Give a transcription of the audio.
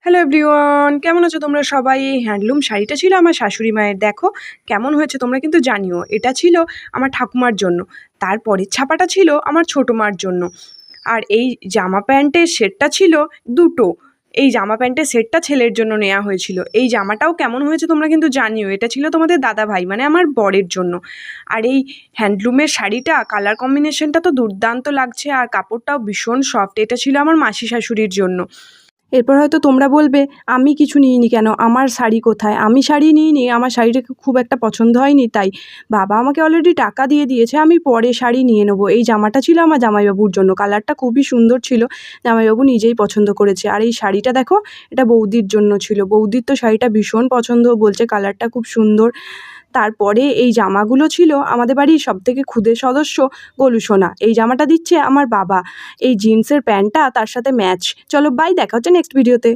Hello everyone, কেমন আছো তোমরা সবাই? এই হ্যান্ডলুম শাড়িটা ছিল আমার শাশুড়ি মায়ের। দেখো কেমন হয়েছে, তোমরা কিন্তু জানিও। এটা ছিল আমার ঠাকুমার জন্য। তারপরের ছাপাটা ছিল আমার ছোটো মার জন্য। আর এই জামা প্যান্টের সেটটা ছিল দুটো। এই জামা প্যান্টের সেটটা ছেলের জন্য নেওয়া হয়েছিল। এই জামাটাও কেমন হয়েছে তোমরা কিন্তু জানিও। এটা ছিল তোমাদের দাদা ভাই মানে আমার বরের জন্য। আর এই হ্যান্ডলুমের শাড়িটা কালার কম্বিনেশনটা তো দুর্দান্ত লাগছে, আর কাপড়টাও ভীষণ সফট। এটা ছিল আমার মাসি শাশুড়ির জন্য। এরপর হয়তো তোমরা বলবে আমি কিছু নিইনি কেন, আমার শাড়ি কোথায়? আমি শাড়ি নিইনি, আমার শাড়িটা খুব একটা পছন্দ হয়নি, তাই বাবা আমাকে অলরেডি টাকা দিয়ে দিয়েছে, আমি পরে শাড়ি নিয়ে নেবো। এই জামাটা ছিল আমার জামাইবাবুর জন্য, কালারটা খুবই সুন্দর ছিল, জামাইবাবু নিজেই পছন্দ করেছে। আর এই শাড়িটা দেখো, এটা বৌদির জন্য ছিল। বৌদির তো শাড়িটা ভীষণ পছন্দ, বলছে কালারটা খুব সুন্দর। তারপরে এই জামাগুলো ছিল আমাদের বাড়ির সবথেকে ক্ষুদে সদস্য গোলু সোনা। এই জামাটা দিচ্ছে আমার বাবা। এই জিন্সের প্যান্টটা তার সাথে ম্যাচ। চলো বাই, দেখা হচ্ছে নেক্সট ভিডিওতে।